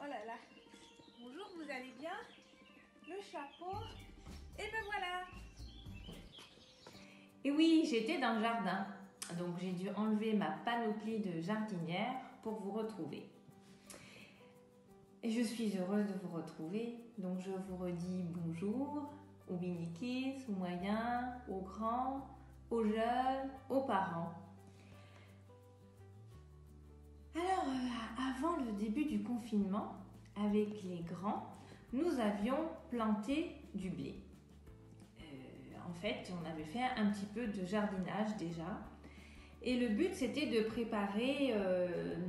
Oh là là. Bonjour, vous allez bien? Le chapeau. Et ben voilà. Et oui, j'étais dans le jardin, donc j'ai dû enlever ma panoplie de jardinière pour vous retrouver. Et je suis heureuse de vous retrouver, donc je vous redis bonjour aux mini-kids, aux moyens, aux grands, aux jeunes, aux parents. Alors, avant le début du confinement, avec les grands, nous avions planté du blé. En fait, on avait fait un petit peu de jardinage déjà. Et le but, c'était de préparer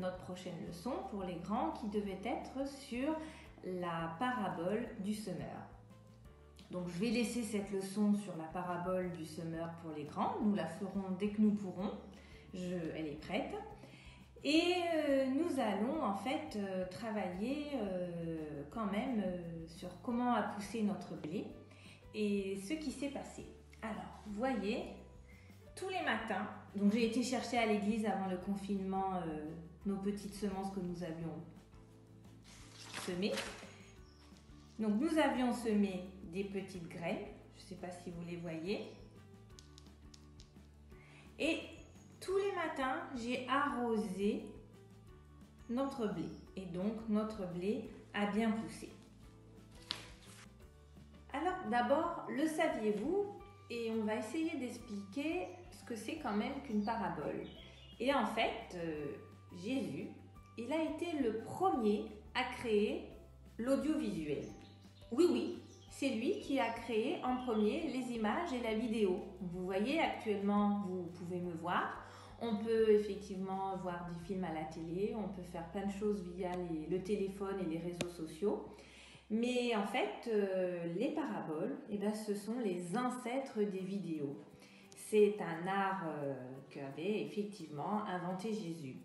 notre prochaine leçon pour les grands qui devait être sur la parabole du semeur. Donc, je vais laisser cette leçon sur la parabole du semeur pour les grands. Nous la ferons dès que nous pourrons. Elle est prête. Et nous allons en fait travailler quand même sur comment a poussé notre blé et ce qui s'est passé. Alors, vous voyez, tous les matins, donc j'ai été chercher à l'église avant le confinement nos petites semences que nous avions semées. Donc nous avions semé des petites graines, je ne sais pas si vous les voyez. Et tous les matins, j'ai arrosé notre blé. Et donc notre blé a bien poussé. Alors d'abord, le saviez-vous? Et on va essayer d'expliquer ce que c'est quand même qu'une parabole. Et en fait, Jésus, il a été le premier à créer l'audiovisuel. Oui, c'est lui qui a créé en premier les images et la vidéo. Vous voyez actuellement, vous pouvez me voir. On peut effectivement voir des films à la télé, on peut faire plein de choses via le téléphone et les réseaux sociaux. Mais en fait, les paraboles, ce sont les ancêtres des vidéos. C'est un art qu'avait effectivement inventé Jésus.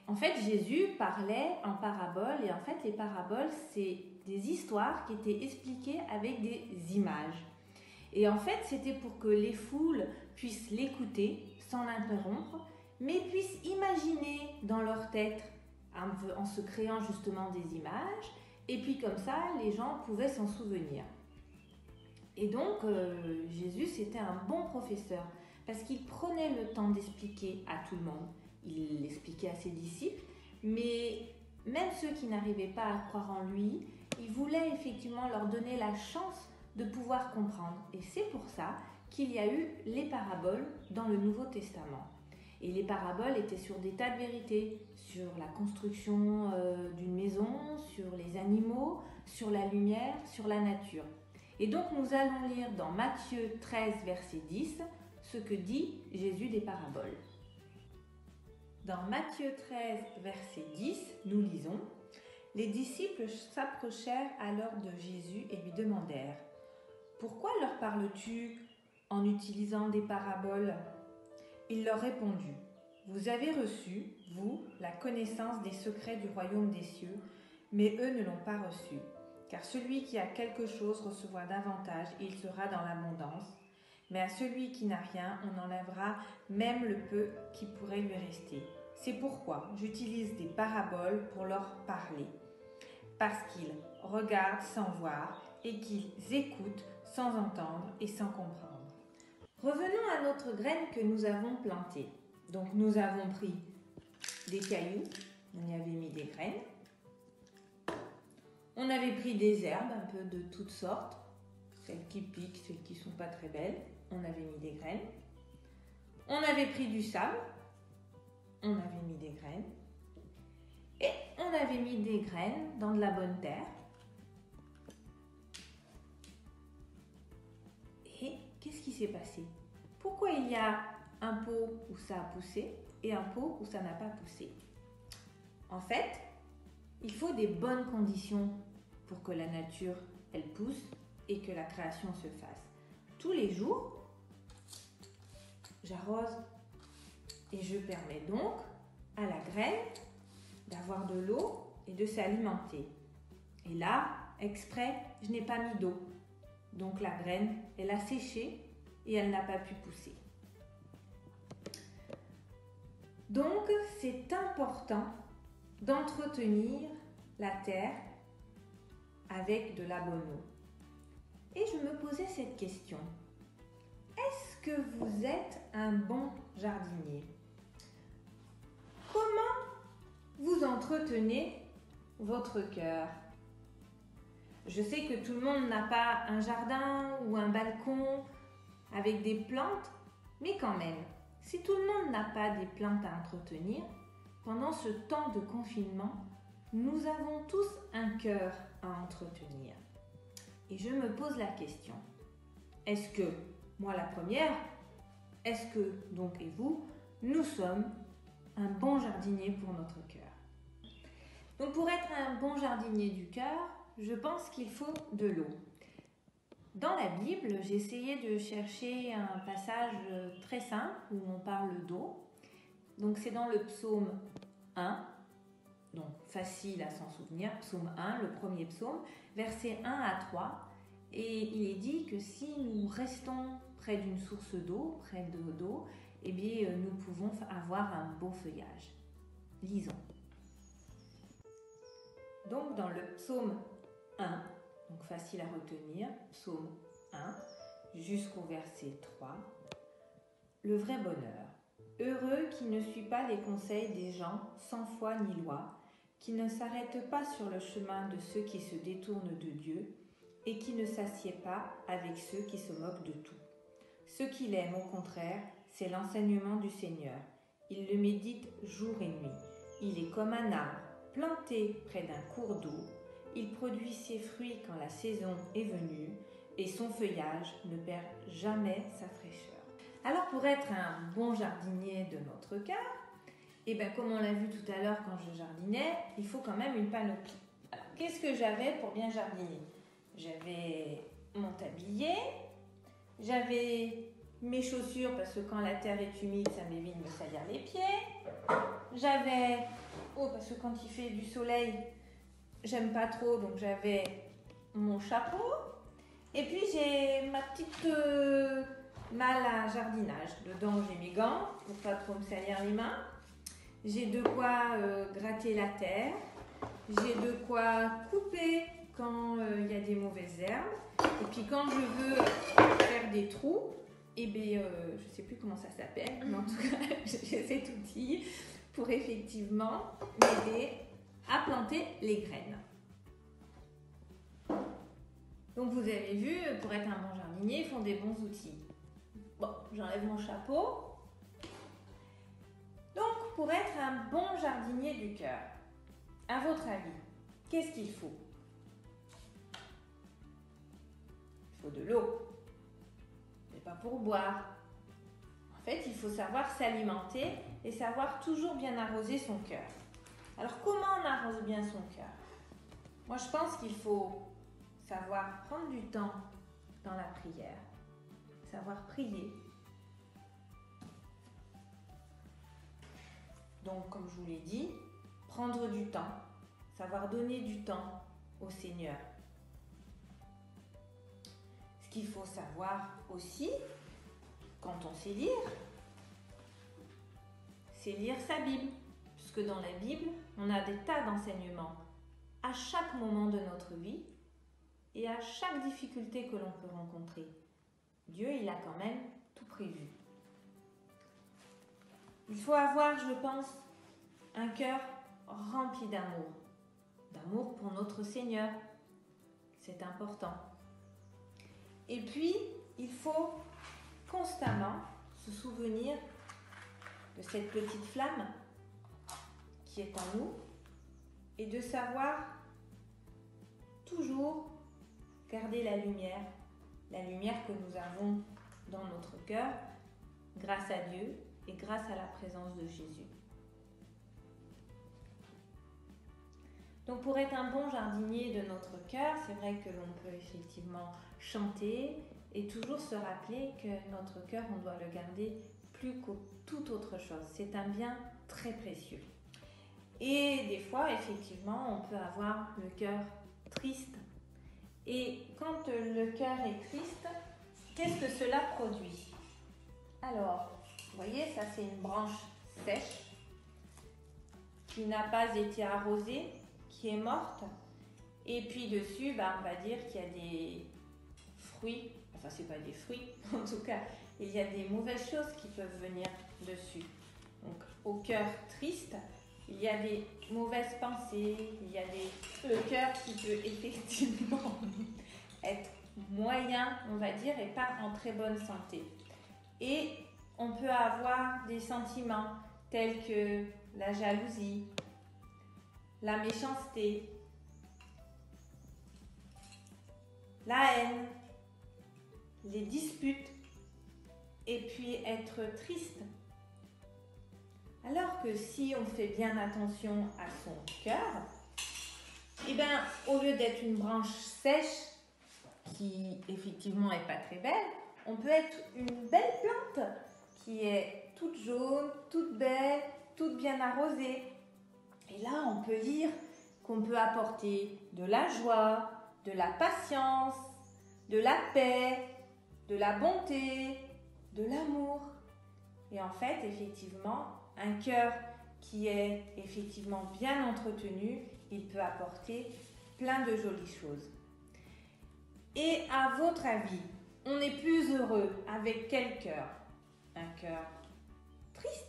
En fait, Jésus parlait en paraboles et en fait, les paraboles, c'est des histoires qui étaient expliquées avec des images. Et en fait, c'était pour que les foules puissent l'écouter sans l'interrompre, mais puissent imaginer dans leur tête en se créant justement des images. Et puis comme ça, les gens pouvaient s'en souvenir. Et donc, Jésus, c'était un bon professeur parce qu'il prenait le temps d'expliquer à tout le monde. Il l'expliquait à ses disciples, mais même ceux qui n'arrivaient pas à croire en lui, il voulait effectivement leur donner la chance de pouvoir comprendre. Et c'est pour ça qu'il y a eu les paraboles dans le Nouveau Testament. Et les paraboles étaient sur des tas de vérités, sur la construction d'une maison, sur les animaux, sur la lumière, sur la nature. Et donc nous allons lire dans Matthieu 13, verset 10, ce que dit Jésus des paraboles. Dans Matthieu 13, verset 10, nous lisons « Les disciples s'approchèrent alors de Jésus et lui demandèrent « Pourquoi leur parles-tu en utilisant des paraboles ?» Il leur répondit « Vous avez reçu, vous, la connaissance des secrets du royaume des cieux, mais eux ne l'ont pas reçu. Car celui qui a quelque chose recevra davantage et il sera dans l'abondance. Mais à celui qui n'a rien, on enlèvera même le peu qui pourrait lui rester. C'est pourquoi j'utilise des paraboles pour leur parler. Parce qu'ils regardent sans voir et qu'ils écoutent sans entendre et sans comprendre. » Revenons à notre graine que nous avons plantée. Donc nous avons pris des cailloux, on y avait mis des graines. On avait pris des herbes un peu de toutes sortes, celles qui piquent, celles qui ne sont pas très belles. On avait mis des graines. On avait pris du sable, on avait mis des graines. Et on avait mis des graines dans de la bonne terre. Et qu'est-ce qui s'est passé? Pourquoi il y a un pot où ça a poussé et un pot où ça n'a pas poussé? En fait, il faut des bonnes conditions pour que la nature, elle pousse et que la création se fasse. Tous les jours, j'arrose et je permets donc à la graine d'avoir de l'eau et de s'alimenter. Et là, exprès, je n'ai pas mis d'eau. Donc la graine, elle a séché et elle n'a pas pu pousser. Donc, c'est important d'entretenir la terre avec de la bonne eau. Et je me posais cette question. Est-ce que vous êtes un bon jardinier? Comment vous entretenez votre cœur? Je sais que tout le monde n'a pas un jardin ou un balcon avec des plantes, mais quand même, si tout le monde n'a pas des plantes à entretenir, pendant ce temps de confinement, nous avons tous un cœur à entretenir. Et je me pose la question, est-ce que, moi la première, est-ce que, donc et vous, nous sommes un bon jardinier pour notre cœur? Donc pour être un bon jardinier du cœur, je pense qu'il faut de l'eau. Dans la Bible, j'ai essayé de chercher un passage très simple où on parle d'eau. Donc c'est dans le psaume 1, donc facile à s'en souvenir, psaume 1, le premier psaume, versets 1 à 3. Et il est dit que si nous restons près d'une source d'eau, près de d'eau, eh bien nous pouvons avoir un beau feuillage. Lisons. Donc dans le psaume 1, donc facile à retenir, psaume 1, jusqu'au verset 3, le vrai bonheur. Heureux qui ne suit pas les conseils des gens sans foi ni loi, qui ne s'arrête pas sur le chemin de ceux qui se détournent de Dieu et qui ne s'assied pas avec ceux qui se moquent de tout. Ce qu'il aime, au contraire, c'est l'enseignement du Seigneur. Il le médite jour et nuit. Il est comme un arbre planté près d'un cours d'eau. Il produit ses fruits quand la saison est venue et son feuillage ne perd jamais sa fraîcheur. Alors pour être un bon jardinier de notre cœur, et bien comme on l'a vu tout à l'heure quand je jardinais, il faut quand même une panoplie. Alors qu'est-ce que j'avais pour bien jardiner? J'avais mon tablier, j'avais mes chaussures parce que quand la terre est humide, ça m'évite de me salir les pieds. J'avais, parce que quand il fait du soleil, j'aime pas trop, donc j'avais mon chapeau. Et puis j'ai ma petite malle à jardinage. Dedans j'ai mes gants pour pas trop me salir les mains. J'ai de quoi gratter la terre. J'ai de quoi couper quand il y a des mauvaises herbes. Et puis quand je veux faire des trous, eh bien, je sais plus comment ça s'appelle, mais en tout cas j'ai cet outil pour effectivement m'aider à planter les graines. Donc vous avez vu, pour être un bon jardinier, il faut des bons outils. Bon, j'enlève mon chapeau. Donc pour être un bon jardinier du cœur, à votre avis, qu'est-ce qu'il faut? Il faut de l'eau, mais pas pour boire. En fait, il faut savoir s'alimenter et savoir toujours bien arroser son cœur. Alors comment on arrose bien son cœur? Moi je pense qu'il faut savoir prendre du temps dans la prière, savoir prier. Donc, comme je vous l'ai dit, prendre du temps, savoir donner du temps au Seigneur. Ce qu'il faut savoir aussi, quand on sait lire, c'est lire sa Bible. Puisque dans la Bible, on a des tas d'enseignements à chaque moment de notre vie et à chaque difficulté que l'on peut rencontrer. Dieu, il a quand même tout prévu. Il faut avoir, je pense, un cœur rempli d'amour. D'amour pour notre Seigneur. C'est important. Et puis, il faut constamment se souvenir de cette petite flamme qui est en nous et de savoir toujours garder la lumière que nous avons dans notre cœur grâce à Dieu et grâce à la présence de Jésus. Donc pour être un bon jardinier de notre cœur, c'est vrai que l'on peut effectivement chanter et toujours se rappeler que notre cœur, on doit le garder plus que toute autre chose. C'est un bien très précieux. Et des fois, effectivement, on peut avoir le cœur triste. Et quand le cœur est triste, qu'est-ce que cela produit? Alors, vous voyez, ça c'est une branche sèche qui n'a pas été arrosée, qui qui est morte. Et puis dessus, on va dire qu'il y a des fruits, enfin c'est pas des fruits, en tout cas, il y a des mauvaises choses qui peuvent venir dessus. Donc au cœur triste, il y a des mauvaises pensées, il y a le cœur qui peut effectivement être moyen, on va dire, et pas en très bonne santé. Et on peut avoir des sentiments tels que la jalousie, la méchanceté, la haine, les disputes, et puis être triste. Alors que si on fait bien attention à son cœur, au lieu d'être une branche sèche, qui effectivement n'est pas très belle, on peut être une belle plante qui est toute jaune, toute belle, toute bien arrosée. Et là, on peut dire qu'on peut apporter de la joie, de la patience, de la paix, de la bonté, de l'amour. Et en fait, effectivement, un cœur qui est effectivement bien entretenu, il peut apporter plein de jolies choses. Et à votre avis, on est plus heureux avec quel cœur? Un cœur triste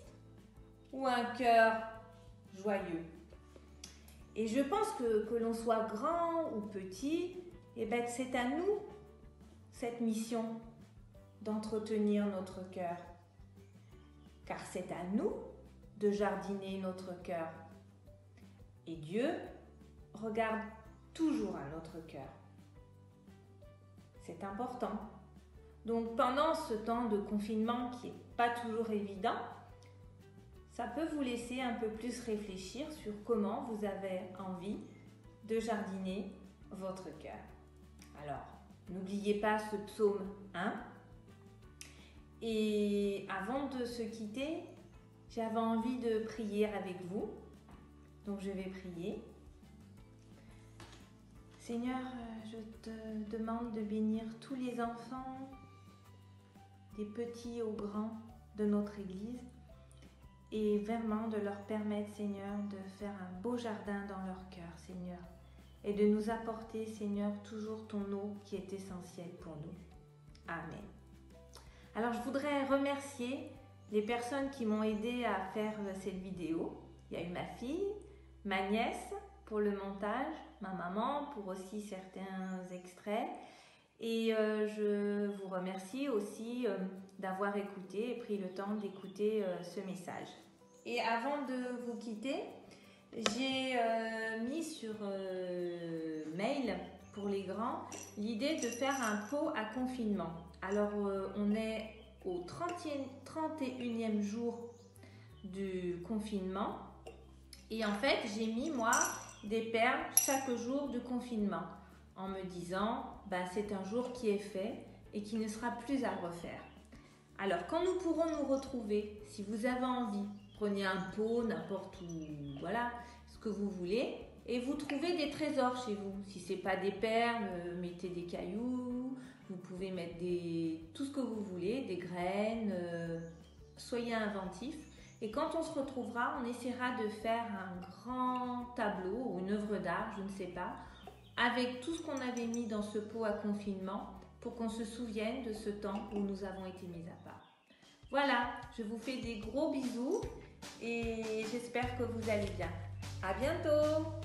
ou un cœur joyeux? Et je pense que l'on soit grand ou petit, c'est à nous cette mission d'entretenir notre cœur. Car c'est à nous de jardiner notre cœur. Et Dieu regarde toujours à notre cœur. C'est important. Donc pendant ce temps de confinement qui n'est pas toujours évident, ça peut vous laisser un peu plus réfléchir sur comment vous avez envie de jardiner votre cœur. Alors, n'oubliez pas ce psaume 1. Et avant de se quitter, j'avais envie de prier avec vous. Donc je vais prier. Seigneur, je te demande de bénir tous les enfants, des petits aux grands de notre Église, et vraiment de leur permettre, Seigneur, de faire un beau jardin dans leur cœur, Seigneur, et de nous apporter, Seigneur, toujours ton eau qui est essentielle pour nous. Amen. Alors, je voudrais remercier les personnes qui m'ont aidé à faire cette vidéo. Il y a eu ma fille, ma nièce pour le montage, ma maman pour aussi certains extraits. Et je vous remercie aussi d'avoir écouté et pris le temps d'écouter ce message. Et avant de vous quitter, j'ai mis sur mail pour les grands l'idée de faire un pot à confinement. Alors on est au 31e jour du confinement et en fait j'ai mis moi des perles chaque jour de confinement en me disant c'est un jour qui est fait et qui ne sera plus à refaire. Alors quand nous pourrons nous retrouver, si vous avez envie, prenez un pot n'importe où, voilà, ce que vous voulez, et vous trouvez des trésors chez vous. Si ce n'est pas des perles, mettez des cailloux, vous pouvez mettre tout ce que vous voulez, des graines, soyez inventifs. Et quand on se retrouvera, on essaiera de faire un grand tableau ou une œuvre d'art, je ne sais pas, avec tout ce qu'on avait mis dans ce pot à confinement pour qu'on se souvienne de ce temps où nous avons été mis à part. Voilà, je vous fais des gros bisous et j'espère que vous allez bien. À bientôt!